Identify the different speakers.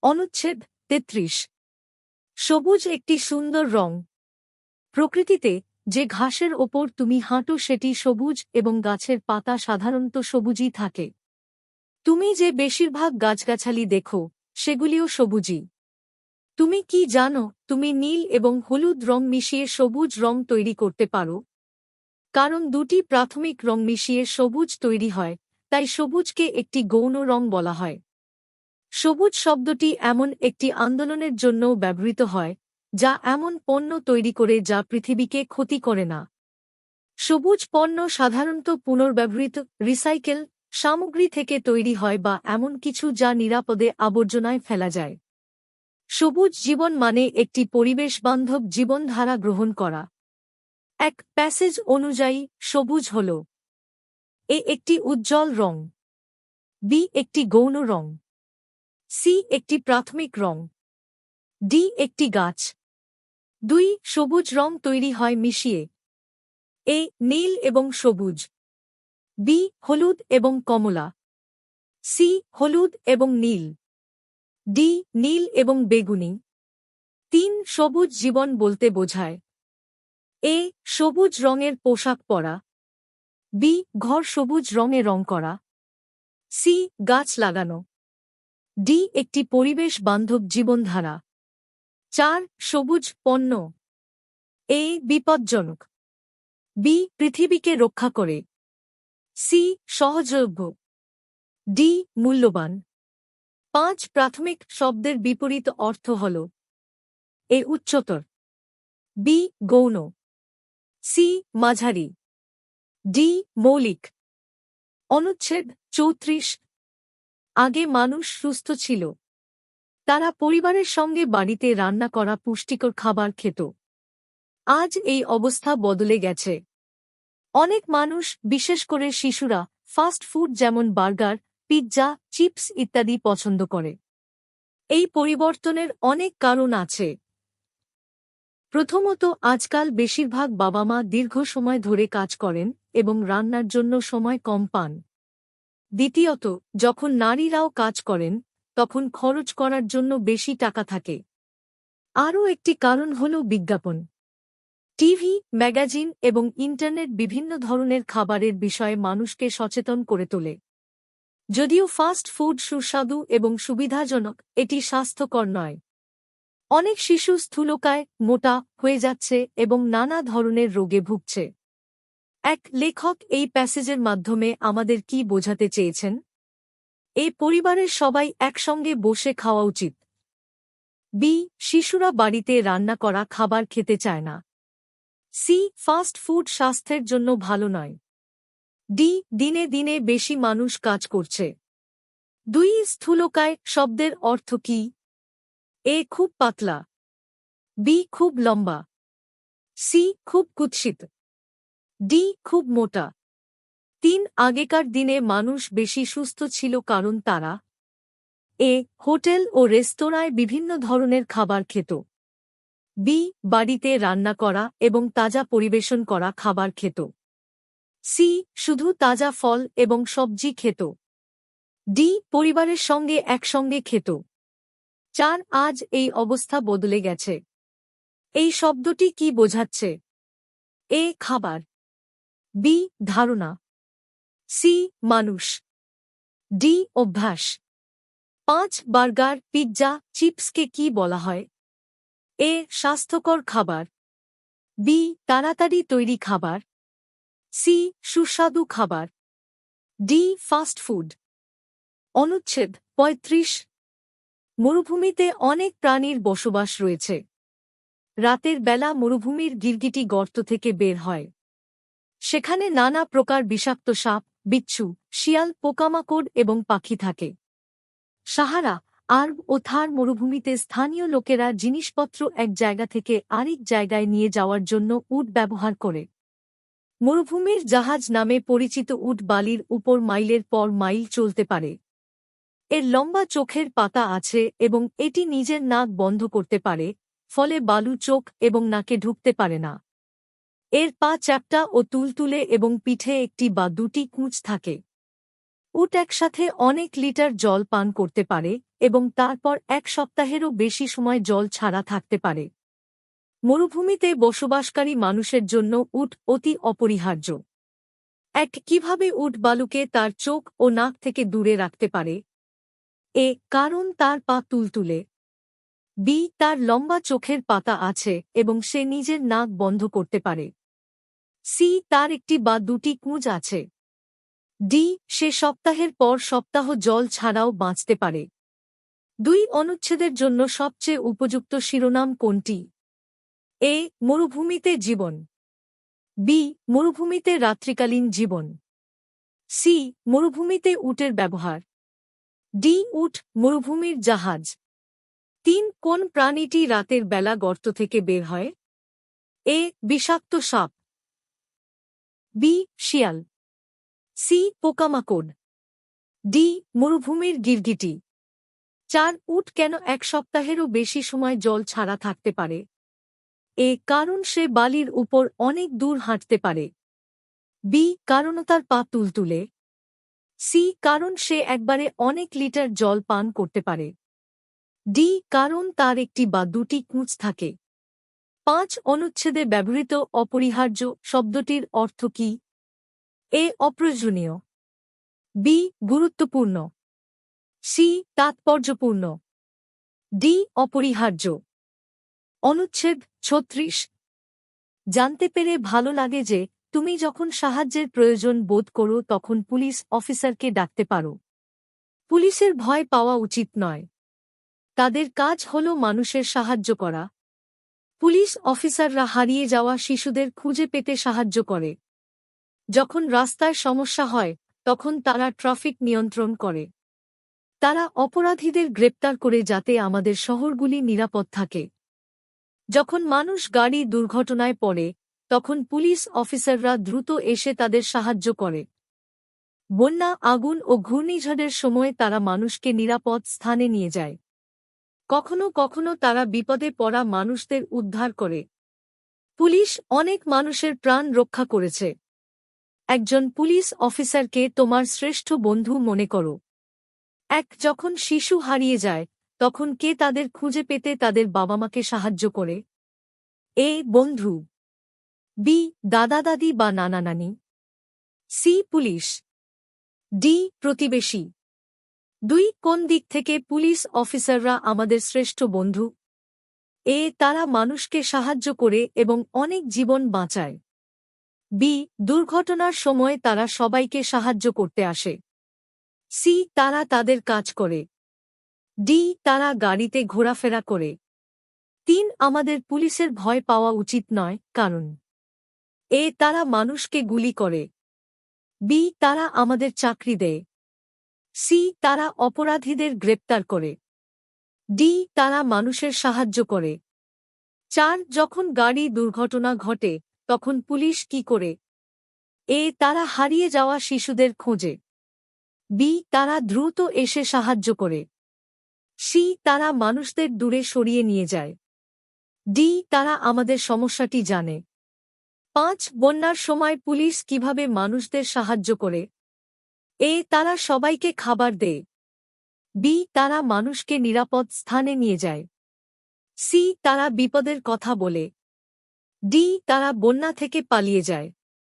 Speaker 1: অনুচ্ছেদ ৩৩। সবুজ একটি সুন্দর রং। প্রকৃতিতে যে ঘাসের ওপর তুমি হাঁটো সেটি সবুজ এবং গাছের পাতা সাধারণত সবুজই থাকে। তুমি যে বেশিরভাগ গাছগাছালি দেখো সেগুলিও সবুজই। তুমি কি জানো তুমি নীল এবং হলুদ রং মিশিয়ে সবুজ রং তৈরি করতে পারো? কারণ দুটি প্রাথমিক রং মিশিয়ে সবুজ তৈরি হয়, তাই সবুজকে একটি গৌণ রং বলা হয়। সবুজ শব্দটি এমন একটি আন্দোলনের জন্যও ব্যবহৃত হয়, যা এমন পণ্য তৈরি করে যা পৃথিবীকে ক্ষতি করে না। সবুজ পণ্য সাধারণত পুনর্ব্যবহৃত রিসাইকেল সামগ্রী থেকে তৈরি হয় বা এমন কিছু যা নিরাপদে আবর্জনায় ফেলা যায়। সবুজ জীবন মানে একটি পরিবেশবান্ধব জীবনধারা গ্রহণ করা। এক প্যাসেজ অনুযায়ী সবুজ হল এ একটি উজ্জ্বল রং, বি একটি গৌণ রং, সি একটি প্রাথমিক রং, ডি একটি গাছ। ২ সবুজ রং তৈরি হয় মিশিয়ে এ নীল এবং সবুজ, বি হলুদ এবং কমলা, সি হলুদ এবং নীল, ডি নীল এবং বেগুনি। ৩ সবুজ জীবন বলতে বোঝায় এ সবুজ রঙের পোশাক পরা, বি ঘর সবুজ রঙে রং করা, সি গাছ লাগানো, ডি একটি পরিবেশ বান্ধব জীবনধারা। ৪ সবুজ পণ্য এ বিপজ্জনক, বি পৃথিবীকে রক্ষা করে, সি সহজলভ্য, ডি মূল্যবান। ৫ প্রাথমিক শব্দের বিপরীত অর্থ হল এ উচ্চতর, বি গৌণ, সি মাঝারি, ডি মৌলিক। অনুচ্ছেদ ৩৪। আগে মানুষ সুস্থ ছিল। তারা পরিবারের সঙ্গে বাড়িতে রান্না করা পুষ্টিকর খাবার খেত। আজ এই অবস্থা বদলে গেছে। অনেক মানুষ, বিশেষ করে শিশুরা, ফাস্ট ফুড যেমন বার্গার, পিৎজা, চিপস ইত্যাদি পছন্দ করে। এই পরিবর্তনের অনেক কারণ আছে। প্রথমত, আজকাল বেশিরভাগ বাবা-মা দীর্ঘ সময় ধরে কাজ করেন এবং রান্নার জন্য সময় কম পান। দ্বিতীয়ত, যখন নারীরাও কাজ করেন, তখন খরচ করার জন্য বেশি টাকা থাকে। আরও একটি কারণ হল বিজ্ঞাপন। টিভি, ম্যাগাজিন এবং ইন্টারনেট বিভিন্ন ধরনের খাবারের বিষয়ে মানুষকে সচেতন করে তোলে। যদিও ফাস্ট ফুড সুস্বাদু এবং সুবিধাজনক, এটি স্বাস্থ্যকর নয়। অনেক শিশু স্থূলকায়, মোটা হয়ে যাচ্ছে এবং নানা ধরনের রোগে ভুগছে। এক লেখক এই প্যাসেজের মাধ্যমে আমাদের কি বোঝাতে চেয়েছেন? এই পরিবারের সবাই একসঙ্গে বসে খাওয়া উচিত। বি শিশুরা বাড়িতে রান্না করা খাবার খেতে চায় না। সি ফাস্ট ফুড স্বাস্থ্যের জন্য ভালো নয়। ডি দিনে দিনে বেশি মানুষ কাজ করছে। ২ স্থূলকায় শব্দের অর্থ কি? এ খুব পাতলা, বি খুব লম্বা, সি খুব কুৎসিত, ডি খুব মোটা। ৩ আগেকার দিনে মানুষ বেশি সুস্থ ছিল কারণ তারা এ হোটেল ও রেস্তোরাঁয় বিভিন্ন ধরনের খাবার খেত, বি বাড়িতে রান্না করা এবং তাজা পরিবেশন করা খাবার খেত, সি শুধু তাজা ফল এবং সবজি খেত, ডি পরিবারের সঙ্গে একসঙ্গে খেত। ৪ আজ এই অবস্থা বদলে গেছে। এই শব্দটি কি বোঝাচ্ছে? এ খাবার, বি ধারণা, সি মানুষ, ডি অভ্যাস। ৫ বার্গার, পিৎজা, চিপসকে কি বলা হয়? এ স্বাস্থ্যকর খাবার, বি তাড়াতাড়ি তৈরি খাবার, সি সুস্বাদু খাবার, ডি ফাস্ট ফুড। অনুচ্ছেদ ৩৫। মরুভূমিতে অনেক প্রাণীর বসবাস রয়েছে। রাতের বেলা মরুভূমির গিরগিটি গর্ত থেকে বের হয়। সেখানে নানা প্রকার বিষাক্ত সাপ, বিচ্ছু, শিয়াল, পোকামাকড় এবং পাখি থাকে। সাহারা, আরব ও থার মরুভূমিতে স্থানীয় লোকেরা জিনিসপত্র এক জায়গা থেকে আরেক জায়গায় নিয়ে যাওয়ার জন্য উট ব্যবহার করে। মরুভূমির জাহাজ নামে পরিচিত উট বালির উপর মাইলের পর মাইল চলতে পারে। এর লম্বা চোখের পাতা আছে এবং এটি নিজের নাক বন্ধ করতে পারে, ফলে বালু চোখ এবং নাকে ঢুকতে পারে না। এর পা চ্যাপ্টা ও তুলতুলে এবং পিঠে একটি বা দুটি কুঁচ থাকে। উট একসাথে অনেক লিটার জল পান করতে পারে এবং তারপর 1 সপ্তাহেরও বেশি সময় জল ছাড়া থাকতে পারে। মরুভূমিতে বসবাসকারী মানুষের জন্য উট অতি অপরিহার্য। কিভাবে উট বালুকে তার চোখ ও নাক থেকে দূরে রাখতে পারে? কারণ তার পা তুলতুলে। তার লম্বা চোখের পাতা আছে এবং সে নিজের নাক বন্ধ করতে পারে। তার একটি বা দুটি কুঁজ আছে। সে সপ্তাহের পর সপ্তাহ জল ছাড়াও বাঁচতে পারে। 2 অনুচ্ছেদের জন্য সবচেয়ে উপযুক্ত শিরোনাম কোনটি? মরুভূমিতে জীবন। মরুভূমিতে রাত্রিকালীন জীবন। মরুভূমিতে উটের ব্যবহার। উট মরুভূমির জাহাজ। 3 কোন প্রাণীটি রাতের বেলা গর্ত থেকে বের হয়? বিষাক্ত সাপ। শিয়াল। পোকামাকড়। মরুভূমির গিরগিটি। 4 উট কেন 1 সপ্তাহেরও বেশি সময় জল ছাড়া থাকতে পারে? কারণ সে বালির উপর অনেক দূর হাঁটতে পারে। কারণ তার পা তুলতুলে। কারণ সে একবারে অনেক লিটার জল পান করতে পারে। কারণ তার একটি বা দুটি কুঁজ থাকে। 5 অনুচ্ছেদে ব্যবহৃত অপরিহার্য শব্দটির অর্থ কী? অপ্রয়োজনীয়। গুরুত্বপূর্ণ। তাৎপর্যপূর্ণ। অপরিহার্য। অনুচ্ছেদ 36। জানতে পেরে ভালো লাগে যে তুমি যখন সাহায্যের প্রয়োজন বোধ করো তখন পুলিশ অফিসারকে ডাকতে পারো। পুলিশের ভয় পাওয়া উচিত নয়। তাদের কাজ হল মানুষের সাহায্য করা। পুলিশ অফিসাররা হারিয়ে যাওয়া শিশুদের খুঁজে পেতে সাহায্য করে। যখন রাস্তায় সমস্যা হয় তখন তারা ট্রাফিক নিয়ন্ত্রণ করে। তারা অপরাধীদের গ্রেপ্তার করে যাতে আমাদের শহরগুলি নিরাপদ থাকে। যখন মানুষ গাড়ি দুর্ঘটনায় পড়ে তখন পুলিশ অফিসাররা দ্রুত এসে তাদের সাহায্য করে। বন্যা, আগুন ও ঘূর্ণিঝড়ের সময় তারা মানুষকে নিরাপদ স্থানে নিয়ে যায়। কখনো কখনো তারা বিপদে পড়া মানুষদের উদ্ধার করে। পুলিশ অনেক মানুষের প্রাণ রক্ষা করেছে। একজন পুলিশ অফিসারকে তোমার শ্রেষ্ঠ বন্ধু মনে করো। যখন শিশু হারিয়ে যায় তখন কে তাদের খুঁজে পেতে তাদের বাবা-মাকে সাহায্য করে? বন্ধু। দাদা-দাদি বা নানা-নানি। পুলিশ। প্রতিবেশী। 2 কোন দিক থেকে পুলিশ অফিসাররা আমাদের শ্রেষ্ঠ বন্ধু? তারা মানুষকে সাহায্য করে এবং অনেক জীবন বাঁচায়। দুর্ঘটনার সময় তারা সবাইকে সাহায্য করতে আসে। তারা তাদের কাজ করে। তারা গাড়িতে ঘোরাফেরা করে। 3 আমাদের পুলিশের ভয় পাওয়া উচিত নয় কারণ তারা মানুষকে গুলি করে। তারা আমাদের চাকরি দেয়। তারা অপরাধীদের গ্রেপ্তার করে। তারা মানুষের সাহায্য করে। 4 যখন গাড়ি দুর্ঘটনা ঘটে তখন পুলিশ কি করে? তারা হারিয়ে যাওয়া শিশুদের খোঁজে। তারা দ্রুত এসে সাহায্য করে। তারা মানুষদের দূরে সরিয়ে নিয়ে যায়। তারা আমাদের সমস্যাটি জানে। 5 বন্যার সময় পুলিশ কিভাবে মানুষদের সাহায্য করে? তারা সবাইকে খাবার দেয়। তারা মানুষকে নিরাপদ স্থানে নিয়ে যায়। তারা বিপদের কথা বলে। তারা বন্যা থেকে পালিয়ে যায়।